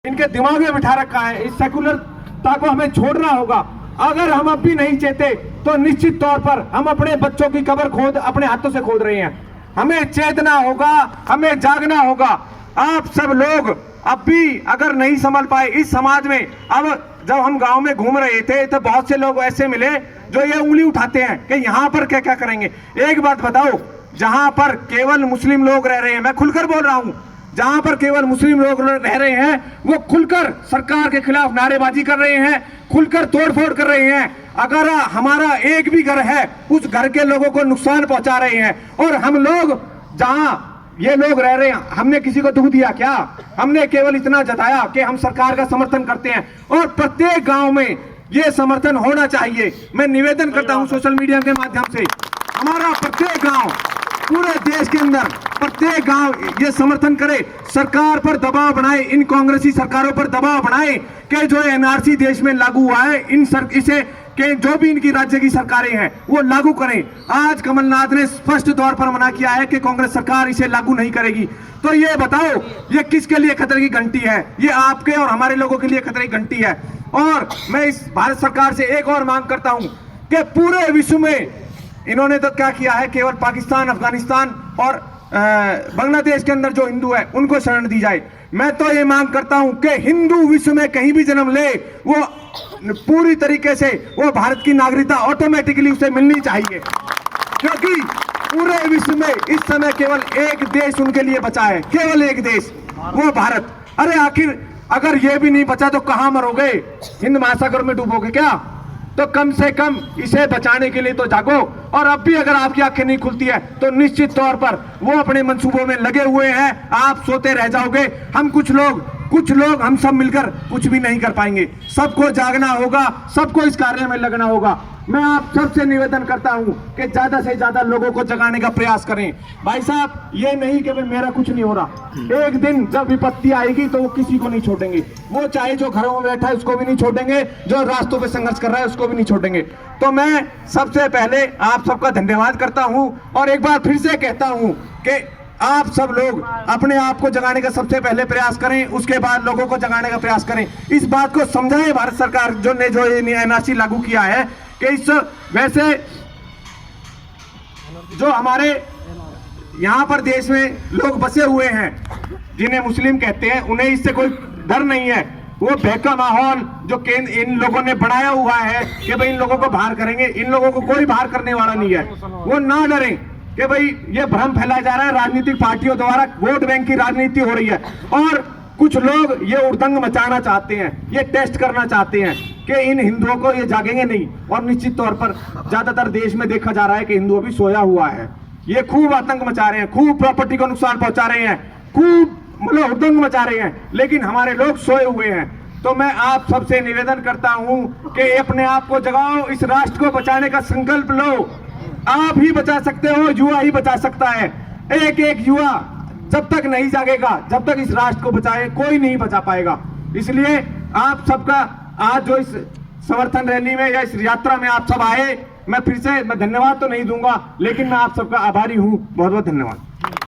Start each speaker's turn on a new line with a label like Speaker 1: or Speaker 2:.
Speaker 1: इनके दिमाग में बिठा रखा है। इस सेकुलरता को हमें छोड़ना होगा। अगर हम अब भी नहीं चेते तो निश्चित तौर पर हम अपने बच्चों की कब्र अपने हाथों से खोद रहे हैं। हमें चेतना होगा, हमें जागना होगा। आप सब लोग अब भी अगर नहीं संभल पाए इस समाज में, अब जब हम गांव में घूम रहे थे तो बहुत से लोग ऐसे मिले जो ये उंगली उठाते हैं कि यहाँ पर क्या क्या करेंगे। एक बात बताओ, जहां पर केवल मुस्लिम लोग रह रहे हैं, मैं खुलकर बोल रहा हूं, जहां पर केवल मुस्लिम लोग रह रहे हैं वो खुलकर सरकार के खिलाफ नारेबाजी कर रहे हैं, खुलकर तोड़फोड़ कर रहे हैं। अगर हमारा एक भी घर है उस घर के लोगों को नुकसान पहुंचा रहे हैं। और हम लोग जहां ये लोग रह रहे हैं, हमने किसी को दुख दिया क्या? हमने केवल इतना जताया कि हम सरकार का समर्थन करते हैं और प्रत्येक गांव में ये समर्थन होना चाहिए। मैं निवेदन करता हूं सोशल मीडिया के माध्यम से, हमारा प्रत्येक गांव पूरे देश के अंदर प्रत्येक गांव ये समर्थन करे, सरकार पर दबाव बनाए, इन कांग्रेसी सरकारों पर दबाव बनाए कि जो एनआरसी देश में लागू हुआ है इसे कि जो भी इनकी राज्य की सरकारें हैं वो लागू करें। आज कमलनाथ ने स्पष्ट तौर पर मना किया है कि कांग्रेस सरकार इसे लागू नहीं करेगी। तो ये बताओ ये किसके लिए खतरे की घंटी है? ये आपके और हमारे लोगों के लिए खतरे की घंटी है। और मैं इस भारत सरकार से एक और मांग करता हूं कि पूरे विश्व में इन्होंने तो क्या किया है, केवल पाकिस्तान, अफगानिस्तान और बांग्लादेश के अंदर जो हिंदू है उनको शरण दी जाए। मैं तो ये मांग करता हूं कि हिंदू विश्व में कहीं भी जन्म ले वो पूरी तरीके से वो भारत की नागरिकता ऑटोमेटिकली उसे मिलनी चाहिए, क्योंकि पूरे विश्व में इस समय केवल एक देश उनके लिए बचा है, केवल एक देश, वो भारत। अरे आखिर अगर ये भी नहीं बचा तो कहां मरोगे? हिंद महासागर में डूबोगे क्या? तो कम से कम इसे बचाने के लिए तो जागो। और अब भी अगर आपकी आंखें नहीं खुलती है तो निश्चित तौर पर वो अपने मंसूबों में लगे हुए हैं, आप सोते रह जाओगे। हम कुछ लोग हम सब मिलकर कुछ भी नहीं कर पाएंगे। सबको जागना होगा, सबको इस कार्य में लगना होगा। मैं आप सबसे निवेदन करता हूं कि ज्यादा से ज्यादा लोगों को जगाने का प्रयास करें। भाई साहब, ये नहीं कि मेरा कुछ नहीं हो रहा, एक दिन जब विपत्ति आएगी तो वो किसी को नहीं छोड़ेंगे। वो चाहे जो घरों में बैठा है उसको भी नहीं छोड़ेंगे, जो रास्तों पे संघर्ष कर रहा है उसको भी नहीं छोड़ेंगे। तो मैं सबसे पहले आप सबका धन्यवाद करता हूं और एक बार फिर से कहता हूं कि आप सब लोग अपने आप को जगाने का सबसे पहले प्रयास करें, उसके बाद लोगों को जगाने का प्रयास करें। इस बात को समझाएं भारत सरकार जो एनआरसी लागू किया है कि इस वैसे जो हमारे यहाँ पर देश में लोग बसे हुए हैं जिन्हें मुस्लिम कहते हैं, उन्हें इससे कोई डर नहीं है। वो बहका माहौल जो इन लोगों ने बनाया हुआ है कि भाई इन लोगों को बाहर करेंगे, इन लोगों को कोई बाहर करने वाला नहीं है। वो ना डरें कि भाई ये भ्रम फैलाया जा रहा है, राजनीतिक पार्टियों द्वारा वोट बैंक की राजनीति हो रही है। और कुछ लोग ये उड़दंग मचाना चाहते हैं, ये टेस्ट करना चाहते हैं कि इन हिंदुओं को ये जागेंगे नहीं। और निश्चित तौर पर ज्यादातर देश में देखा जा रहा है कि हिंदू अभी सोया हुआ है। ये खूब आतंक मचा रहे हैं, खूब प्रॉपर्टी को नुकसान पहुंचा रहे हैं, खूब मतलब उड़दंग मचा रहे हैं, लेकिन हमारे लोग सोए हुए हैं। तो मैं आप सबसे निवेदन करता हूं कि अपने आप को जगाओ, इस राष्ट्र को बचाने का संकल्प लो। आप ही बचा सकते हो, युवा ही बचा सकता है। एक एक युवा जब तक नहीं जागेगा, जब तक इस राष्ट्र को बचाए कोई नहीं बचा पाएगा। इसलिए आप सबका आज जो इस समर्थन रैली में या इस यात्रा में आप सब आए, मैं फिर से धन्यवाद तो नहीं दूंगा, लेकिन मैं आप सबका आभारी हूं। बहुत बहुत धन्यवाद।